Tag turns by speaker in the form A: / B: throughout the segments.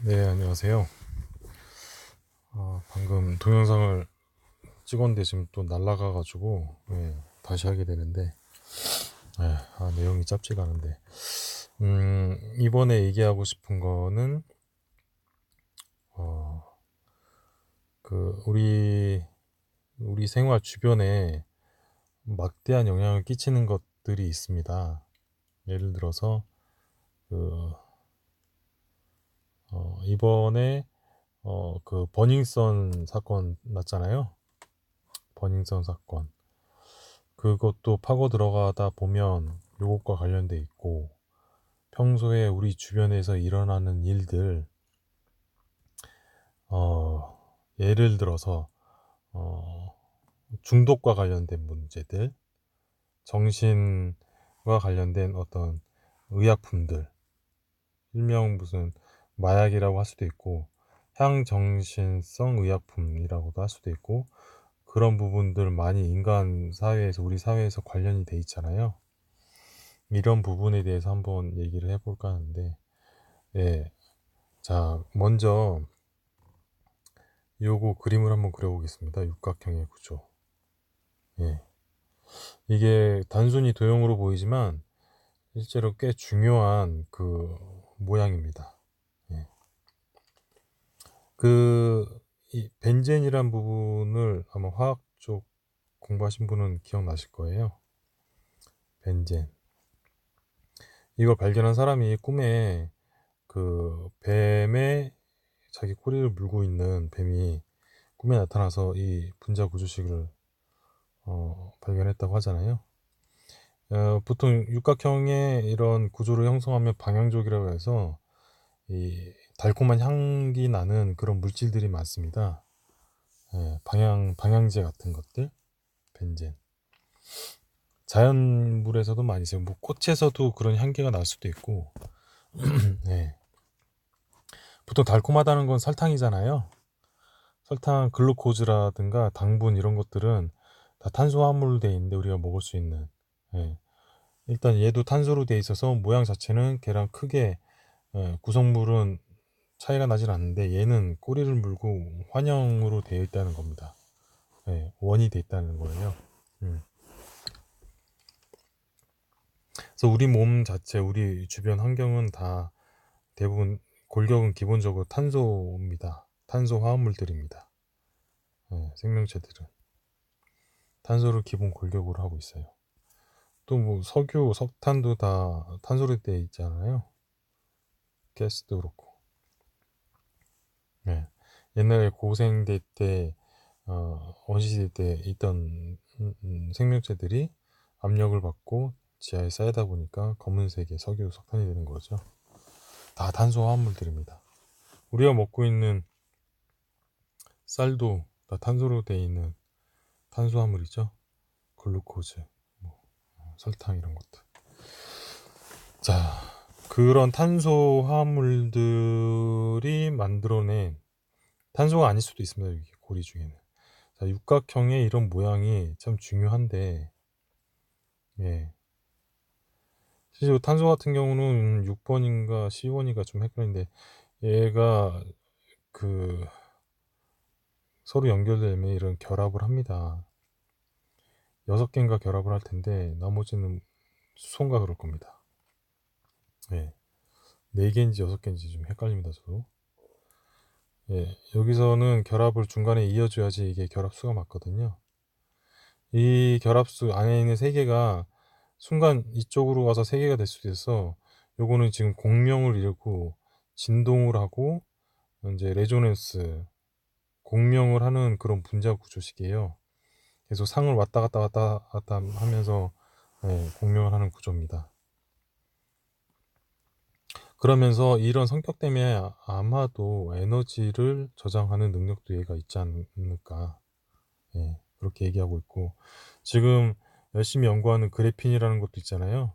A: 네, 안녕하세요. 방금 동영상을 찍었는데 지금 또 날라가가지고 다시 하게 되는데 내용이 짧지가 않은데 이번에 얘기하고 싶은 거는 어, 우리 생활 주변에 막대한 영향을 끼치는 것들이 있습니다. 예를 들어서 그 이번에 그 버닝썬 사건 났잖아요. 버닝썬 사건. 그것도 파고 들어가다 보면 요것과 관련돼 있고, 평소에 우리 주변에서 일어나는 일들, 어, 예를 들어서 어, 중독과 관련된 문제들, 정신과 관련된 어떤 의약품들, 일명 무슨 마약이라고 할 수도 있고 향정신성 의약품이라고도 할 수도 있고, 그런 부분들 많이 인간 사회에서, 우리 사회에서 관련이 돼 있잖아요. 이런 부분에 대해서 한번 얘기를 해볼까 하는데, 예. 자, 먼저 요거 그림을 한번 그려보겠습니다. 육각형의 구조. 예. 이게 단순히 도형으로 보이지만 실제로 꽤 중요한 그 모양입니다. 예. 이 벤젠이란 부분을 아마 화학 쪽 공부하신 분은 기억나실 거예요. 벤젠. 이걸 발견한 사람이 꿈에 그 뱀의, 자기 꼬리를 물고 있는 뱀이 꿈에 나타나서 이 분자 구조식을 발견했다고 하잖아요. 보통 육각형의 이런 구조를 형성하면 방향족이라고 해서 이 달콤한 향기 나는 그런 물질들이 많습니다. 방향제 같은 것들, 벤젠. 자연물에서도 많이 있어요. 뭐 꽃에서도 그런 향기가 날 수도 있고. 예. 보통 달콤하다는 건 설탕이잖아요. 설탕, 글루코즈라든가 당분 이런 것들은 다 탄수화물로 돼 있는데 우리가 먹을 수 있는. 예. 일단 얘도 탄소로 돼 있어서 모양 자체는 걔랑 크게 구성물은 차이가 나진 않는데, 얘는 꼬리를 물고 환영으로 되어 있다는 겁니다. 원이 되어 있다는 거예요. 음. 그래서 우리 몸 자체, 우리 주변 환경은 다 대부분 골격은 기본적으로 탄소입니다. 탄소 화합물들입니다. 생명체들은 탄소를 기본 골격으로 하고 있어요. 또 뭐 석유, 석탄도 다 탄소로 되어 있잖아요. 가스도 그렇고. 옛날에 고생대 때, 원시시대 때 있던 생명체들이 압력을 받고 지하에 쌓이다 보니까 검은색의 석유, 석탄이 되는 거죠. 다 탄소 화합물들입니다. 우리가 먹고 있는 쌀도 다 탄소로 되어 있는 탄수화물이죠. 글루코즈, 뭐, 설탕 이런 것들. 자, 그런 탄소 화합물들이 만들어낸, 탄소가 아닐 수도 있습니다. 여기 고리 중에는. 자, 육각형의 이런 모양이 참 중요한데, 예. 실제로 탄소 같은 경우는 6번인가 12번인가 좀 헷갈리는데, 얘가 그 서로 연결되면 이런 결합을 합니다. 6개인가 결합을 할 텐데 나머지는 수소인가 그럴 겁니다. 예. 4개인지 6개인지 좀 헷갈립니다, 저도. 예. 여기서는 결합을 중간에 이어줘야지 이게 결합수가 맞거든요. 이 결합수 안에 있는 3개가 순간 이쪽으로 가서 3개가 될 수도 있어. 요거는 지금 공명을 잃고 진동을 하고 이제 레조넌스, 공명을 하는 그런 분자 구조식이에요. 계속 상을 왔다 갔다 하면서 공명을 하는 구조입니다. 그러면서 이런 성격 때문에 아마도 에너지를 저장하는 능력도 얘가 있지 않을까. 그렇게 얘기하고 있고, 지금 열심히 연구하는 그래핀이라는 것도 있잖아요.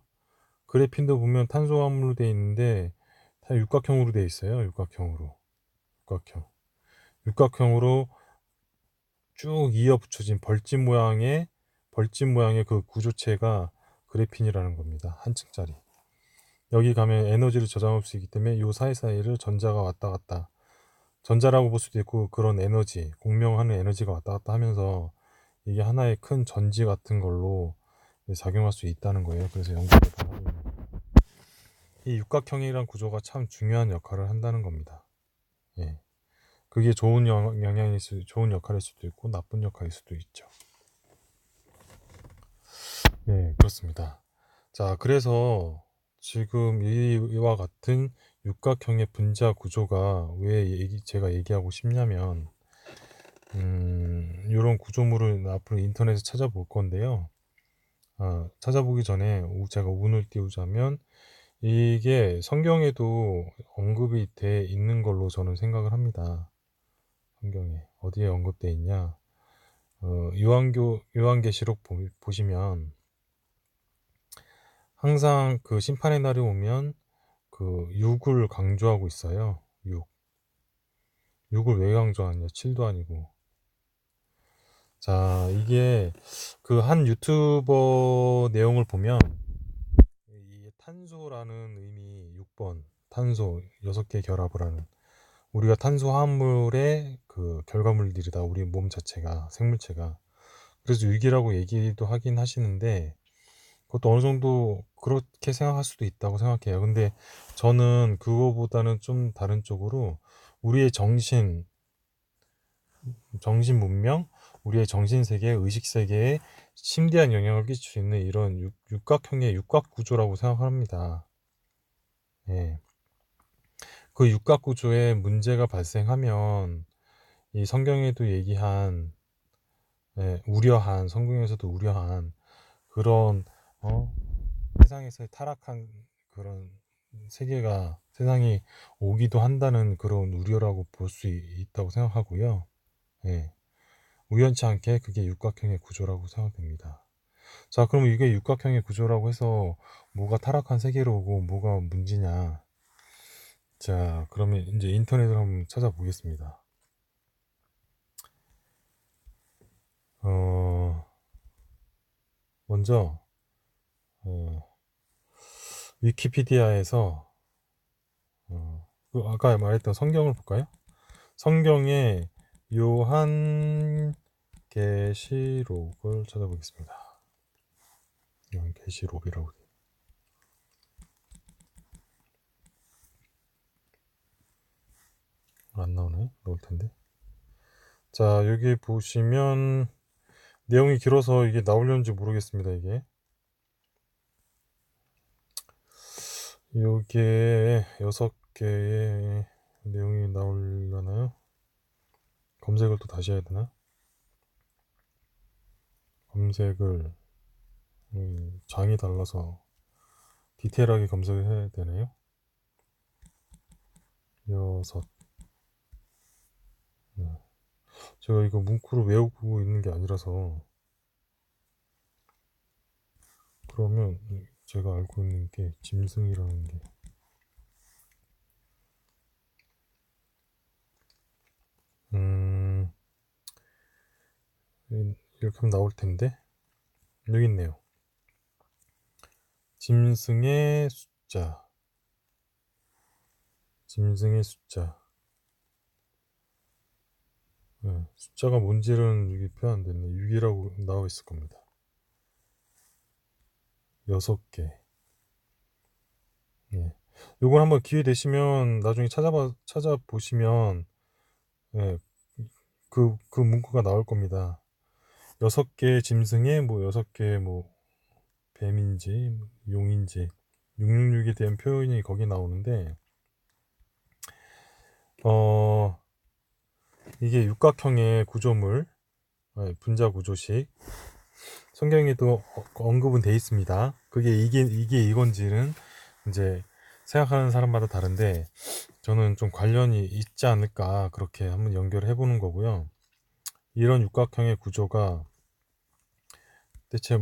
A: 그래핀도 보면 탄소화물로 되어 있는데 다 육각형으로 되어 있어요. 육각형으로. 육각형. 육각형으로 쭉 이어 붙여진 벌집 모양의 그 구조체가 그래핀이라는 겁니다. 한 층짜리. 여기 가면 에너지를 저장할 수 있기 때문에 요 사이사이를 전자가 왔다 갔다, 전자라고 볼 수도 있고 그런 에너지, 공명하는 에너지가 왔다 갔다 하면서 이게 하나의 큰 전지 같은 걸로 작용할 수 있다는 거예요. 그래서 연구를 다 하고 있는 거예요. 이 육각형이란 구조가 참 중요한 역할을 한다는 겁니다. 예. 그게 좋은 좋은 역할일 수도 있고 나쁜 역할일 수도 있죠. 예, 그렇습니다. 자, 그래서 지금 이와 같은 육각형의 분자 구조가 왜 제가 얘기하고 싶냐면, 이런 구조물을 앞으로 인터넷에 찾아볼 건데요. 찾아보기 전에 제가 운을 띄우자면, 이게 성경에도 언급이 돼 있는 걸로 저는 생각을 합니다. 성경에 어디에 언급돼 있냐? 요한계시록 보시면 항상 그 심판의 날이 오면 그 6을 강조하고 있어요. 6을 왜 강조하냐? 7도 아니고. 자, 이게 그 한 유튜버 내용을 보면 이 탄소라는 의미 6번, 탄소 6개 결합을 하는, 우리가 탄소화물의 그 결과물들이다. 우리 몸 자체가, 생물체가. 그래서 6이라고 얘기도 하긴 하시는데 그것도 어느 정도 그렇게 생각할 수도 있다고 생각해요. 근데 저는 그거보다는 좀 다른 쪽으로 우리의 정신 문명, 우리의 정신 세계, 의식 세계에 심대한 영향을 끼칠 수 있는 이런 육각형의 육각 구조라고 생각합니다. 예. 그 육각 구조에 문제가 발생하면 이 성경에도 얘기한, 우려한, 성경에서도 우려한 그런 세상에서 타락한 그런 세계가 세상이 오기도 한다는 그런 우려라고 볼 수 있다고 생각하고요. 예. 우연치 않게 그게 육각형의 구조라고 생각됩니다. 자, 그럼 이게 육각형의 구조라고 해서 뭐가 타락한 세계로 오고 뭐가 문제냐? 자, 그러면 이제 인터넷을 한번 찾아보겠습니다. 먼저 위키피디아에서 아까 말했던 성경을 볼까요? 성경의 요한계시록을 찾아보겠습니다. 요한계시록이라고 안 나오네. 나올 텐데. 자, 여기 보시면 내용이 길어서 이게 나오려는지 모르겠습니다. 이게 여기에 6개의 내용이 나오려나요? 검색을 또 다시 해야 되나? 검색을 장이 달라서 디테일하게 검색을 해야 되네요. 6. 제가 이거 문구를 외우고 있는 게 아니라서, 그러면 제가 알고 있는 게 짐승이라는 게 이렇게 하면 나올 텐데 여기 있네요. 짐승의 숫자. 숫자가 뭔지는 여기 표현 안 됐네. 6이라고 나와 있을 겁니다. 6개. 예. 요건 한번 기회 되시면 나중에 찾아보시면, 예, 그 문구가 나올 겁니다. 6개 짐승에 뭐 6개 뭐 뱀인지 용인지 666에 대한 표현이 거기 나오는데, 이게 육각형의 구조물, 분자 구조식, 성경에도 언급은 돼 있습니다. 그게 이게 이건지는 이제 생각하는 사람마다 다른데 저는 좀 관련이 있지 않을까 그렇게 한번 연결을 해보는 거고요. 이런 육각형의 구조가 대체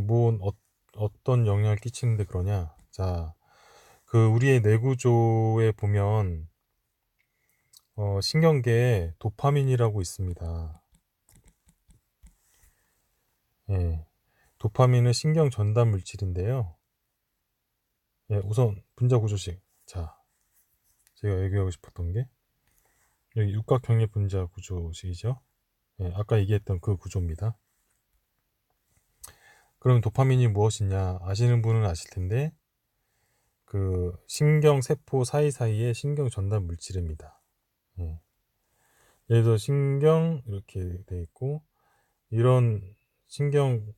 A: 어떤 영향을 끼치는데 그러냐? 자, 그 우리의 뇌구조에 보면 신경계에 도파민이라고 있습니다. 예, 도파민은 신경 전달 물질인데요. 예, 우선 분자 구조식. 자, 제가 얘기하고 싶었던 게 여기 육각형의 분자 구조식이죠. 예, 아까 얘기했던 그 구조입니다. 그럼 도파민이 무엇이냐 아시는 분은 아실 텐데 그 신경 세포 사이사이의 신경 전달 물질입니다. 예. 예를 들어 신경 이렇게 돼 있고 이런 신경들이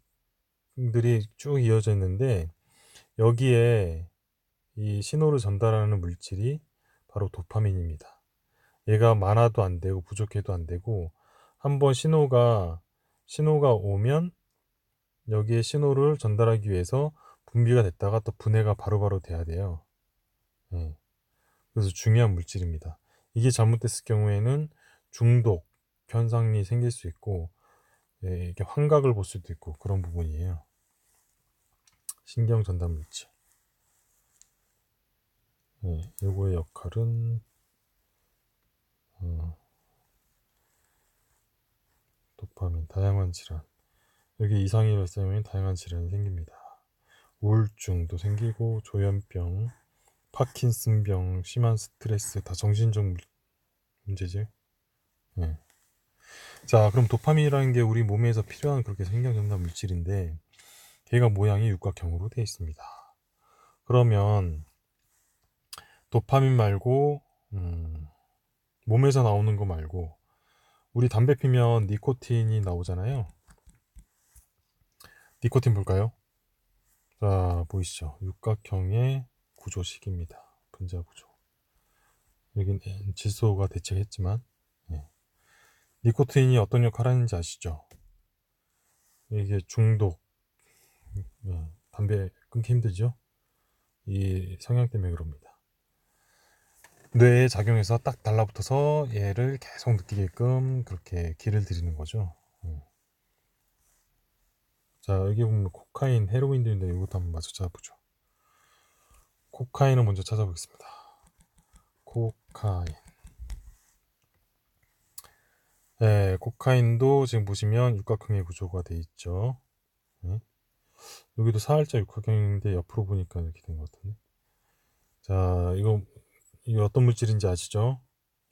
A: 쭉 이어져 있는데 여기에 이 신호를 전달하는 물질이 바로 도파민입니다. 얘가 많아도 안 되고 부족해도 안 되고 한번 신호가 오면 여기에 신호를 전달하기 위해서 분비가 됐다가 또 분해가 바로바로 돼야 돼요. 예. 그래서 중요한 물질입니다. 이게 잘못됐을 경우에는 중독 현상이 생길 수 있고 예, 이게 환각을 볼 수도 있고 그런 부분이에요. 신경 전달 물질. 예, 요거의 역할은 도파민, 다양한 질환. 여기 이상이 발생하면 다양한 질환이 생깁니다. 우울증도 생기고 조현병, 파킨슨병, 심한 스트레스 다 정신적 문제지. 네. 자, 그럼 도파민이라는 게 우리 몸에서 필요한 그렇게 신경전달 물질인데 걔가 모양이 육각형으로 되어 있습니다. 그러면 도파민 말고 몸에서 나오는 거 말고 우리 담배 피면 니코틴이 나오잖아요. 니코틴 볼까요? 자, 보이시죠? 육각형의 구조식입니다. 분자 구조. 여긴 질소가 대체했지만 네. 니코틴이 어떤 역할을 하는지 아시죠? 이게 중독, 담배 끊기 힘들죠? 이 성향 때문에 그럽니다. 뇌에 작용해서 딱 달라붙어서 얘를 계속 느끼게끔 그렇게 길을 들이는 거죠. 자, 여기 보면 코카인, 헤로인도 있는데 이것도 한번 마저 찾아보죠. 코카인을 먼저 찾아보겠습니다. 코카인. 네, 코카인도 지금 보시면 육각형의 구조가 돼 있죠. 네. 여기도 살짝 육각형인데 옆으로 보니까 이렇게 된 것 같은데. 자, 이거 어떤 물질인지 아시죠?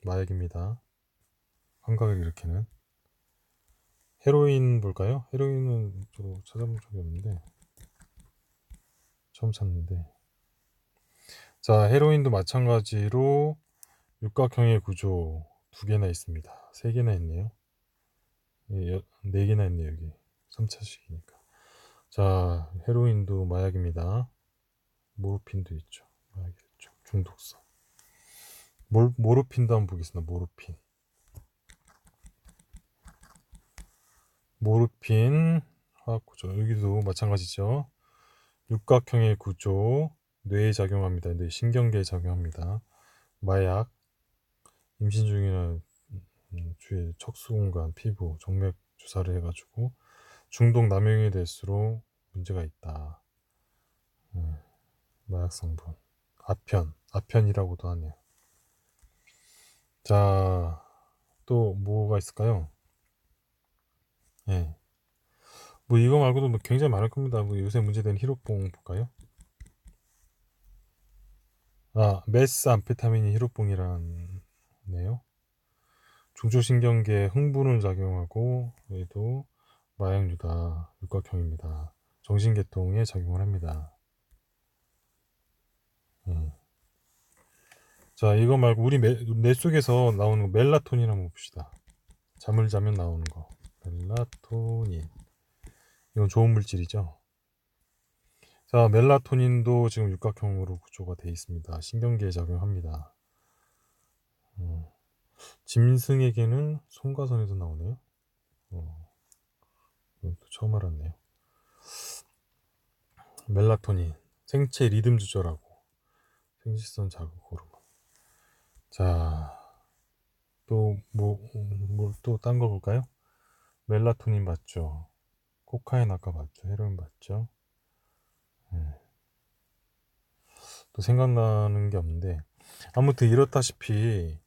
A: 마약입니다. 환각을 일으키는. 헤로인 볼까요? 헤로인은 저도 찾아본 적이 없는데 처음 찾는데. 자, 헤로인도 마찬가지로 육각형의 구조 두 개나 있습니다. 세 개나 있네요. 네 개나 있네요, 여기. 3차식이니까. 자, 헤로인도 마약입니다. 모르핀도 있죠. 마약이죠. 중독성. 모르핀도 한번 보겠습니다. 모르핀 화학 구조. 여기도 마찬가지죠. 육각형의 구조. 뇌에 작용합니다. 뇌 신경계에 작용합니다. 마약. 임신 중이나 주위에 척수공간, 피부, 정맥 주사를 해가지고 중독 남용이 될수록 문제가 있다. 마약 성분. 아편이라고도 하네요. 자, 또 뭐가 있을까요? 예. 뭐 이거 말고도 뭐 굉장히 많을 겁니다. 뭐 요새 문제되는 히로뽕 볼까요? 아, 메스암페타민이 히로뽕이라네요. 중추신경계에 흥분을 작용하고 얘도 마약류다. 육각형입니다. 정신계통에 작용을 합니다. 자, 이거 말고 우리 뇌 속에서 나오는 거 멜라토닌 한번 봅시다. 잠을 자면 나오는 거. 멜라토닌. 이건 좋은 물질이죠. 자, 멜라토닌도 지금 육각형으로 구조가 되어 있습니다. 신경계에 작용합니다. 짐승에게는 송가선에서 나오네요. 또 처음 알았네요. 멜라토닌, 생체 리듬 조절하고 생식선 자극 호르몬. 자, 또 또 딴 거 볼까요? 멜라토닌 맞죠? 코카인 아까 봤죠? 헤로인 봤죠? 또 생각나는 게 없는데 아무튼 이렇다시피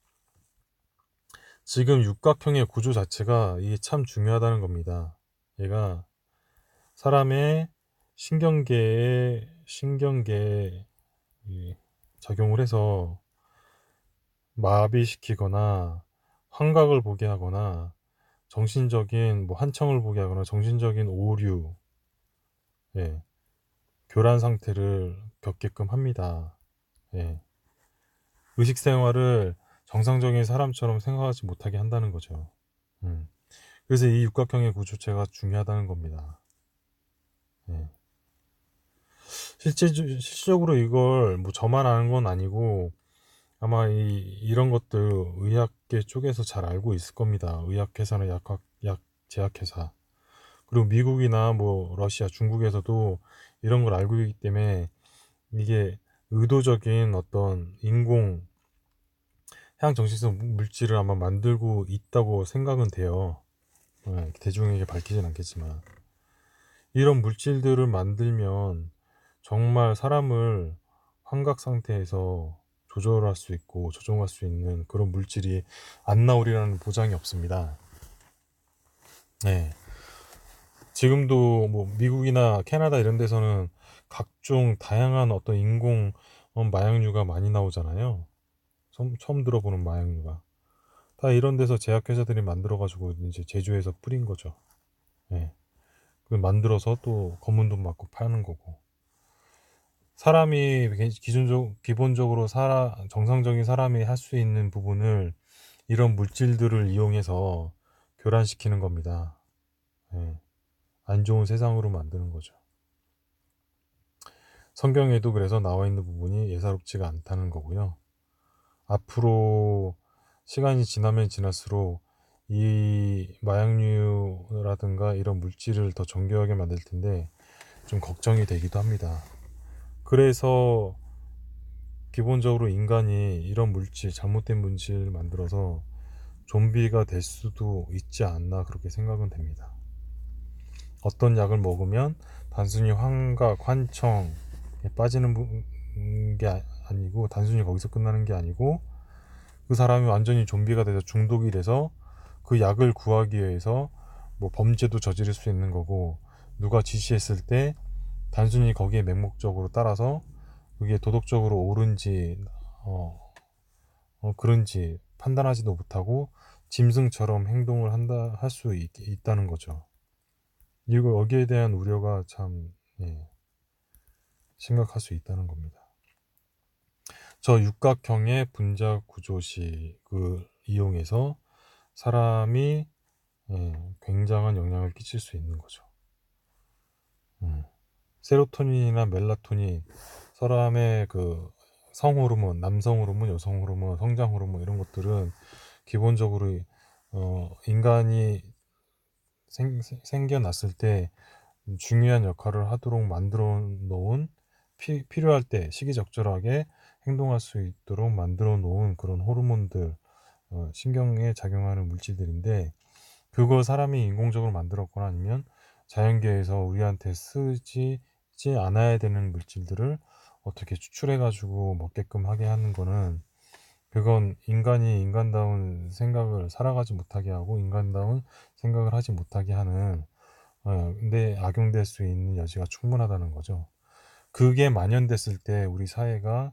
A: 지금 육각형의 구조 자체가 이게 참 중요하다는 겁니다. 얘가 사람의 신경계의 작용을 해서 마비시키거나 환각을 보게 하거나 정신적인 한청을 보게 하거나 정신적인 오류, 예, 교란 상태를 겪게끔 합니다. 예. 의식 생활을 정상적인 사람처럼 생각하지 못하게 한다는 거죠. 그래서 이 육각형의 구조체가 중요하다는 겁니다. 예. 실질적으로 이걸 저만 아는 건 아니고 아마 이런 것들 의학계 쪽에서 잘 알고 있을 겁니다. 의학회사나 약 제약회사. 그리고 미국이나 러시아, 중국에서도 이런 걸 알고 있기 때문에 이게 의도적인 어떤 인공 향정신성 물질을 아마 만들고 있다고 생각은 돼요. 대중에게 밝히진 않겠지만 이런 물질들을 만들면 정말 사람을 환각 상태에서 조절할 수 있고 조종할 수 있는 그런 물질이 안 나오리라는 보장이 없습니다. 네. 지금도 미국이나 캐나다 이런 데서는 각종 다양한 어떤 인공 마약류가 많이 나오잖아요. 처음 들어보는 마약류가. 다 이런 데서 제약회사들이 만들어가지고 이제 제조해서 뿌린 거죠. 예. 그 만들어서 또 검은 돈 받고 파는 거고. 사람이 기본적으로 정상적인 사람이 할 수 있는 부분을 이런 물질들을 이용해서 교란시키는 겁니다. 예. 안 좋은 세상으로 만드는 거죠. 성경에도 그래서 나와 있는 부분이 예사롭지가 않다는 거고요. 앞으로 시간이 지나면 지날수록 이 마약류라든가 이런 물질을 더 정교하게 만들 텐데 좀 걱정이 되기도 합니다. 그래서 기본적으로 인간이 이런 잘못된 물질을 만들어서 좀비가 될 수도 있지 않나 그렇게 생각은 됩니다. 어떤 약을 먹으면 단순히 환각, 환청에 빠지는 게 아니고 단순히 거기서 끝나는 게 아니고 그 사람이 완전히 좀비가 돼서 중독이 돼서 그 약을 구하기 위해서 범죄도 저지를 수 있는 거고 누가 지시했을 때 단순히 거기에 맹목적으로 따라서 그게 도덕적으로 옳은지 그런지 판단하지도 못하고 짐승처럼 행동을 할 수 있다는 거죠. 이거 여기에 대한 우려가 참 심각할 수 있다는 겁니다. 저 육각형의 분자 구조식을 이용해서 사람이 굉장한 영향을 끼칠 수 있는 거죠. 세로토닌이나 멜라토닌, 사람의 그 성호르몬, 남성 호르몬, 여성 호르몬, 성장 호르몬 이런 것들은 기본적으로 인간이 생겨났을 때 중요한 역할을 하도록 만들어 놓은 필요할 때 시기적절하게 행동할 수 있도록 만들어 놓은 그런 호르몬들, 신경에 작용하는 물질들인데 그걸 사람이 인공적으로 만들었거나 아니면 자연계에서 우리한테 쓰지 않아야 되는 물질들을 어떻게 추출해 가지고 먹게끔 하게 하는 거는 그건 인간이 인간다운 생각을 살아가지 못하게 하고 인간다운 생각을 하지 못하게 하는 근데 악용될 수 있는 여지가 충분하다는 거죠. 그게 만연됐을 때 우리 사회가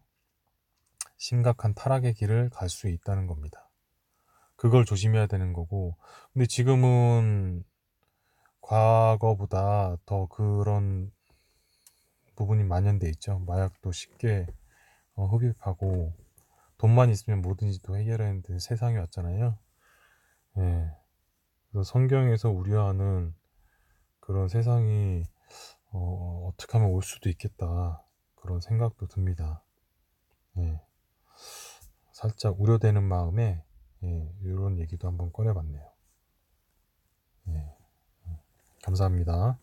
A: 심각한 타락의 길을 갈 수 있다는 겁니다. 그걸 조심해야 되는 거고 근데 지금은 과거보다 더 그런 부분이 만연돼 있죠. 마약도 쉽게 흡입하고 돈만 있으면 뭐든지 또 해결하는 세상이 왔잖아요. 예. 그래서 성경에서 우려하는 그런 세상이 어떻게 하면 올 수도 있겠다 그런 생각도 듭니다. 예. 살짝 우려되는 마음에 이런 얘기도 한번 꺼내봤네요. 예. 감사합니다.